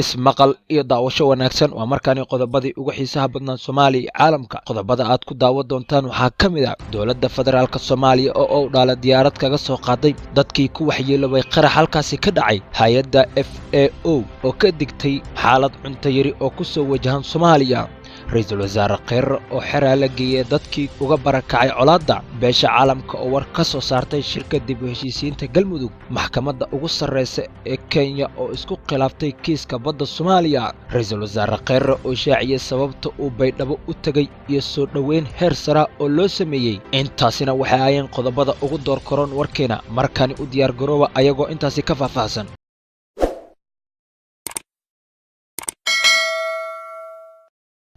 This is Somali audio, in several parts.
ismaqal iyo daawasho wanaagsan waa markaani qodobadii ugu xiisaha badnaan Soomaaliya caalamka qodobada aad ku daawan doontaan waxaa kamid ah dowladda federaalka Soomaaliya oo dhaala diyaarad kaga soo qaaday dadkii ku waxyeelay qarax halkaasi ka dhacay hay'adda FAO oo ka digtay xaalad cunto yari oo ku soo wajahan Soomaaliya ra'iisul wasaare Khayre oo xeraa la geeyay dadkii uga barakacay colaadda beesha caalamka oo war ka soo saartay shirkad dib u heshiisiinta Galmudug maxkamadda ugu sareysa ee Kenya oo isku khilaaftay kiiska badda Soomaaliya ra'iisul wasaare Khayre oo shaaciyay sababta uu Baydhabo u tagay iyo soo dhaweyn heer sare oo loo sameeyay intaasina waxay ayeen qodobada ugu door koron warkeena markaan u diyaar garooba ayagoo intaasi ka faahfaahsan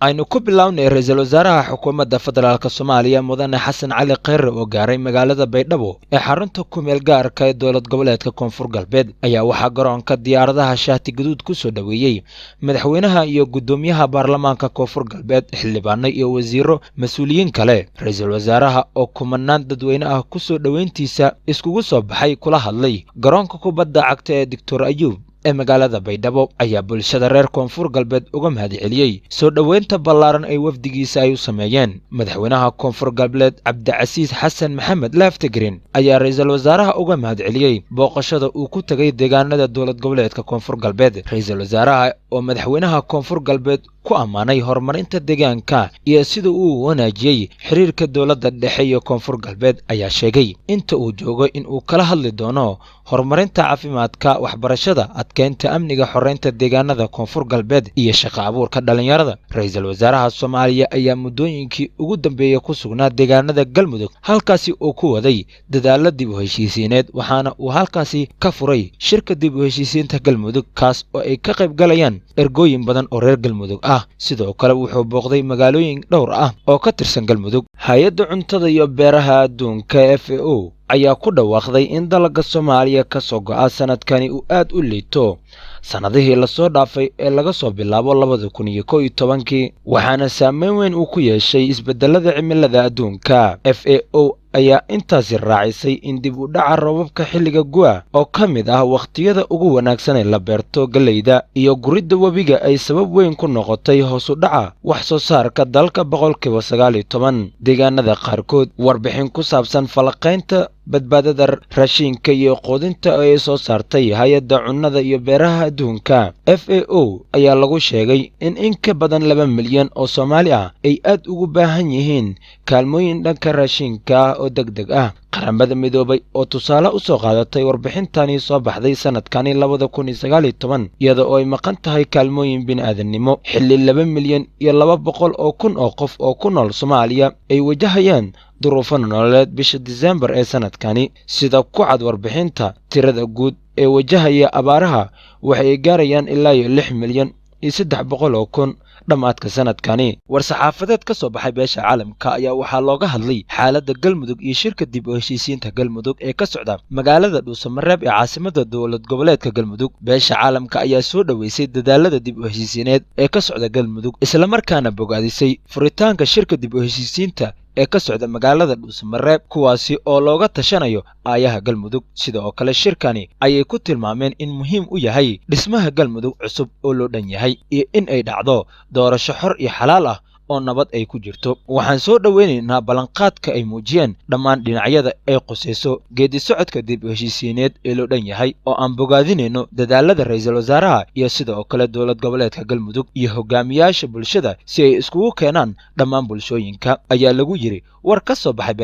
aynu ku bilownay ra'iisul wasaaraha xukuumadda federaalka Soomaaliya mudane Xasan Cali Khayre oo gaaray magaalada Baydhabo ee xarunta ku meel gaarka ee dowlad goboleedka Koonfur Galbeed ayaa waxa garoonka diyaaradaha Shaati Gaduud ku soo dhaweeyay madaxweynaha iyo gudoomiyaha baarlamaanka Koonfur Galbeed xildhibaano iyo wasiiro mas'uuliyiin kale ra'iisul wasaaraha oo kumanaan dadweyne ah ku soo dhaweyntiisa iskugu soo baxay kula hadlay garoonka kubadda cagta ee Dr. Ayub ee magaalada Baydhabo ayaa bulshada reer Koonfur Galbeed uga mahadceliyay soo dhaweynta ballaaran ay wafdigiisa ay u sameeyeen madaxweynaha Koonfur Galbeed Cabdicasiis Xasan Maxamed Laftagreen ayaa ra'iisul wasaaraha uga mahadceliyay booqashada uu ku tagay deegaanada dowlad goboleedka Koonfur Galbeed ra'iisul wasaaraha oo madaxweynaha Koonfur Galbeed ku amaanay horumarinta deegaanka iyo sida uu wanaajiyay xiriirka dowladda dhexe iyo Koonfur Galbeed ayaa sheegay inta uu joogo in uu kala hadli doono horumarinta caafimaadka waxbarashada adkeynta amniga xoreynta deegaanada Koonfur Galbeed iyo shaqo abuurka dhalinyarada ra'iisul wasaaraha Soomaaliya ayaa muddooyinkii ugu dambeeyay ku sugnaa deegaanada Galmudug halkaasi oo ku waday dadaalo dib u heshiisiineed waxaana uu halkaasi ka furay shirka dib u heshiisiinta Galmudug kaas oo ay ka qayb galayaan ergooyin badan oo reer Galmudug sidoo kale wuxuu booqday magaalooyin dhowr ah oo ka tirsan Galmudug hay'adda cuntada iyo beeraha adduunka FAO ayaa ku dhawaaqday in dalagga Soomaaliya ka soo go'a sanadkani uu aad u liito sanadihii la soo dhaafay ee laga soo bilaabo 2011 waxaana saameyn weyn uu ku yeeshay isbedelada cimilada adduunka FAO ayaa intaasi raacisay in dib u dhaca roobabka xilliga gu'a oo ka mid ah waqtiyada ugu wanaagsan ee la beerto galeyda iyo guridda webiga ay sabab weyn ku noqotay hoos u dhaca wax soo saarka dalka 19% deegaanada qaarkood warbixin ku saabsan falaqaynta badbaadada raashinka iyo qoodinta ay soo saartay hay'adda cunnada iyo beeraha adduunka FAO ayaa lagu sheegay in ka badan 2 milyan oo Soomaali ah ay aad ugu baahan yihiin kaalmooyin dhanka raashinka oo degdeg ah qaramada midoobay oo tusaale u soo qaadatay warbixintani soo baxday sanadkani 2019 iyada oo ay maqan tahay kaalmooyin bini'aadanimo xilli 2 milyan iyo 200 oo kun oo qof oo ku nool Soomaaliya ay wajahayaan duruufo nololeed bisha December ee sanadkani sida ku cad warbixinta tirada guud ee wajahaya abaaraha waxay gaarayaan ilaa 6 milyan iyo 300 oo kun dhamaadka sanadkani war-saxaafadeed ka soo baxay beesha caalamka ayaa waxaa looga hadlay xaaladda Galmudug iyo shirka dib u heshiisiinta Galmudug ee ka socda magaalada Dhuusamareeb ee caasimadda dowlad goboleedka Galmudug beesha caalamka ayaa soo dhaweysay dadaalada dib u heshiisiineed ee ka socda Galmudug isla markaana bogaadisay furitaanka shirka dib u heshiisiinta ee ka socda magaalada Dhuusamareeb kuwaasi oo looga tashanayo aayaha Galmudug sidoo kale shirkani ayay ku tilmaameen in muhiim u yahay dhismaha Galmudug cusub oo loo dhan yahay iyo in ay dhacdo doorasho xor iyo xalaal ah oo nabad ay ku jirto waxaan soo dhaweynaynaa balanqaadka ay muujiyeen dhammaan dhinacyada ay qosayso geedi socodka dib u heshiisiineed ee loo dhan yahay oo aan bogaadinayno dadaalada ra'iisul wasaaraha iyo sidoo kale dowlad goboleedka Galmudug iyo hogaamiyaasha bulshada si ay iskugu keenaan dhammaan bulshooyinka ayaa lagu yiri war ka soo baxay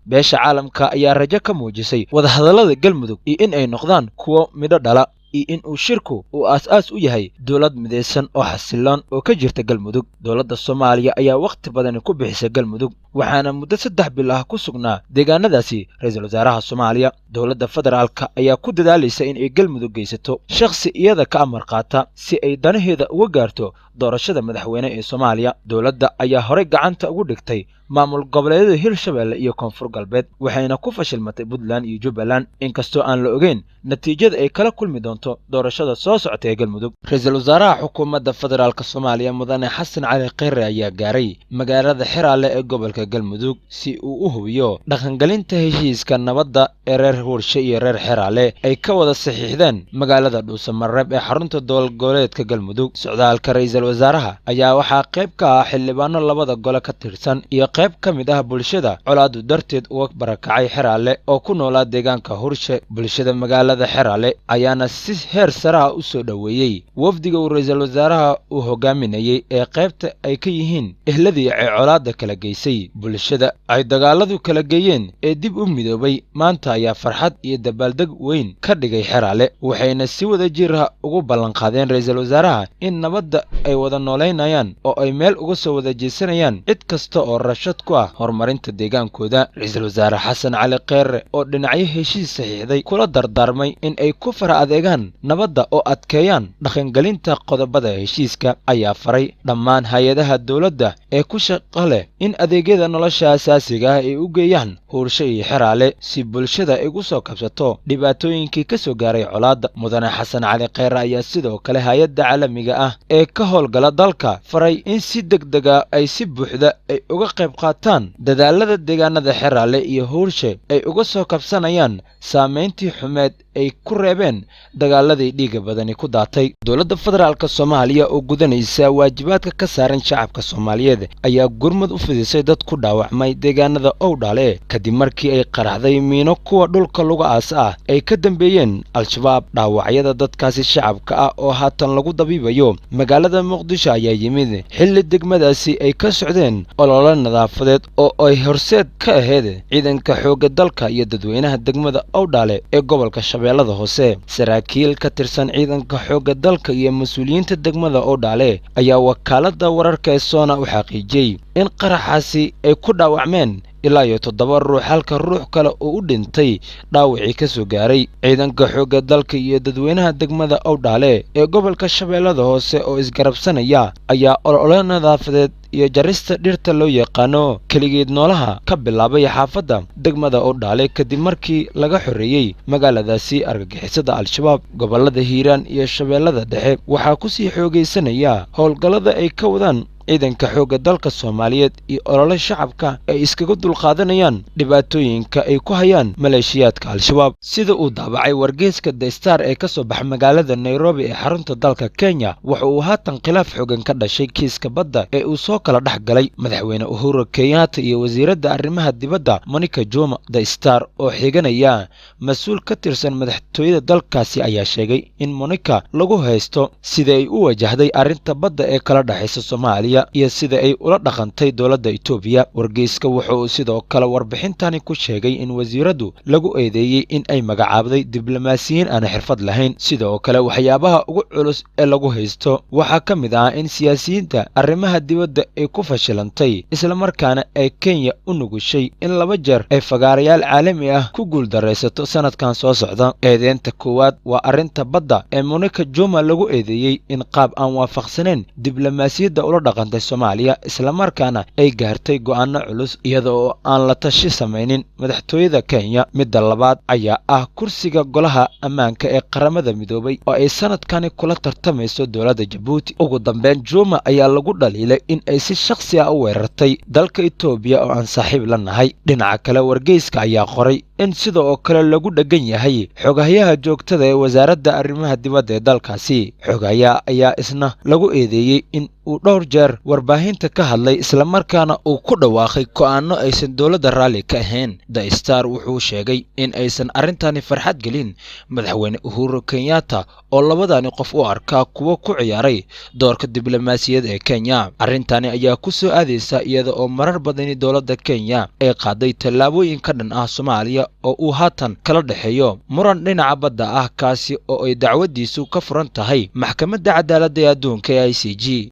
beesha caalamka ayaa rajo ka muujisay wadahadallada Galmudug iyo in ay noqdaan kuwo midho dhala iyo in uu shirku uu aas u yahay dowlad midaysan oo xasiloon oo ka jirta Galmudug dowladda Soomaaliya ayaa waqti badan ku bixisay Galmudug waxaana muddo 3 bil ah ku sugnaa deegaanadaasi ra'iisul wasaaraha Soomaaliya dowladda federaalka ayaa ku dadaalaysa in ay Galmudug geysato shakhsi iyada ka amar qaata si ay danaheeda uga gaarto doorashada madaxweyne ee Soomaaliya dowladda ayaa hore gacanta ugu dhigtay maamul goboleedyada Hirshabelle iyo Koonfur Galbeed waxayna ku fashilmatay Puntland iyo Jubbaland inkastoo aan la ogeyn natiijada ay kala kulmi doonto doonto doorashada soo socota ee galmudug. ra-iisul wasaaraha xukuumadda federaalk soomaaliya mudane xasan cali kheyre ayaa gaaray magaalada xeraale ee gobolka galmudug si uu u hubiyo dhaqangelinta heshiiska nabadda ee reer huurshe iyo reer xeraale ay ka wada saxiixdeen magaalada dhuusamareeb ee xarunta dowladgoboleedka galmudug. socdaalka ra-iisul wasaaraha ayaa waxaa qayb ka ah xildhibaano labada gole ka tirsan iyo qayb ka mid ah bulshada colaadu darteed uga barakacay xeraale oo ku noolaa deegaanka huurshe. bulshada magaalada xeraale ayaana si heer sare ah u soo dhoweeyey wafdiga uu ra-iisul wasaaraha uu hogaaminayey ee qaybta ay ka yihiin ehladii ay colaada kala geysay. bulshada ay dagaaladu kala geeyeen ee dib u midoobay maanta ayaa farxad iyo dabaaldeg weyn ka dhigay xeraale, waxayna si wada jir ah ugu ballanqaadeen ra-iisul wasaaraha in nabadda ay wada noolaynayaan oo ay meel uga soo wada jeesanayaan cid kasta oo rashad ku ah horumarinta deegaankooda. ra-iisul wasaare xasan cali kheyre oo dhinacyo heshiis saxiixday kula dardaarmay in ay ku fara adeegaan nabadda oo adkeeyaan dhaqangelinta qodobada heshiiska ayaa faray dhammaan hay-adaha dowladda ee ku shaqo leh in adeegyada nolosha asaasiga ah ay u geeyaan huurshe iyo xeraale si bulshada ay ugu soo kabsato dhibaatooyinkii ka soo gaaray colaadda. mudane xasan cali kheyre ayaa sidoo kale hay-adda caalamiga ah ee ka howlgala dalka faray in si degdega ay si buuxda ay uga qayb qaataan dadaalada deegaanada xeraale iyo huurshe ay uga soo kabsanayaan saamayntii xumeed ay ku reebeen dagaaladii dhiiga badani ku daatay. dowladda federaalk soomaaliya oo gudanaysa waajibaadka ka saaran shacabka soomaaliyeed ayaa gurmad u fidisay dad ku dhaawacmay deegaanada owdhaale kadib markii ay qaraxday miino kuwa dhulka lagu aasa ah ay ka dambeeyeen al-shabaab. dhaawacyada dadkaasi shacabka ah oo haatan lagu dabiibayo magaalada muqdisho ayaa yimid xilli degmadaasi ay ka socdeen olole nadaafadeed oo ay horseed ka ahayd ciidanka xoogga dalka iyo dadweynaha degmada owdhaale ee gobolka shabeellada hoose. saraakiil ka tirsan ciidanka xoogga dalka iyo mas-uuliyiinta degmada owdhaale ayaa wakaaladda wararka ee soona u xaqiijiyey in qaraxaasi ay ku dhaawacmeen ilaa iyo 7 ruux halka ruux kale oo u dhintay dhaawacii ka soo gaaray. ciidanka xoogga dalka iyo dadweynaha degmada owdhaale ee gobolka shabeellada hoose oo isgarabsanaya ayaa olole nadaafadeed iyo jarista dhirta loo yaqaano keligeed noolaha ka bilaabay xaafadda degmada owdhaale kadib markii laga xoreeyey magaaladaasi argagixisada al-shabaab. gobolada hiiraan iyo shabeellada dhexe waxaa ku sii xoogaysanaya howlgallada ay ka wadaan ciidanka xoogga dalka soomaaliyeed iyo olole shacabka ay iskaga dulqaadanayaan dhibaatooyinka ay ku hayaan maleeshiyaadka al-shabaab. sida uu daabacay wargeyska the star ee ka soo baxa magaalada nairobi ee xarunta dalka kenya, waxa uu haatan khilaaf xoogan ka dhashay kiiska badda ee uu soo kala dhex galay madaxweyne uhuru kenyatta iyo wasiiradda arrimaha dibadda monica juma. the star oo xiganaya mas-uul ka tirsan madaxtooyada dalkaasi ayaa sheegay in monica lagu haysto sida ay u wajahday arrinta badda ee kala dhexaysa soomaaliya iyo sida ay ula dhaqantay dowladda Itoobiya. wargeyska wuxuu sidoo kale warbixintani ku sheegay in wasiiradu lagu eedeeyay in ay magacaabday diblomaasiyiin aan xirfad lahayn. sidoo kale waxyaabaha ugu culus ee lagu haysto waxaa ka mid ah in siyaasiyiinta arrimaha dibadda ay ku fashilantay isla markaana ay Kenya u nugushay in 2 jeer ay fagaarayaal caalami ah ku guuldareysato sanadkan soo socda. eedeynta koowaad waa arrinta badda ee Monica Juma lagu eedeeyay in qaab aan waafaqsaneyn diblomaasiyadda ula dhaqan Soomaaliya isla markaana ay gaartay go'aano culus iyada oo aan la tashi samaynin madaxtooyada Kenya. midda labaad ayaa ah kursiga golaha ammaanka ee qaramada midoobay oo ay sanadkani kula tartamayso dowladda Djibouti. ugu dambeyn Juma ayaa lagu dhaliilay in ay si shakhsi ah u weerartay dalka Itoobiya oo aan saaxiib la nahay. dhinaca kale wargeyska ayaa qoray in sidoo kale lagu dhagan yahay xogayaha joogtada ee wasaaradda arrimaha dibadda ee dalkaasi. xogayaha ayaa isna lagu eedeeyay in uu dhowr jeer warbaahinta ka hadlay isla markaana uu ku dhawaaqay go'aano aysan dowladda raalli ka ahayn. the star wuxuu sheegay in aysan arrintani farxad gelin madaxweyne uhuru kenyatta oo labadani qof u arkaa kuwa ku ciyaaray doorka diblomaasiyad ee Kenya. arrintani ayaa ku soo aadaysa iyada oo marar badani dowladda Kenya ay qaaday tallaabooyin ka dhan ah Soomaaliya oo uu haatan kala dhaxeeyo muran dhinaca badda ah kaasi oo ay dacwadiisu ka furan tahay maxkamadda cadaaladda ee adduunka ee ICJ.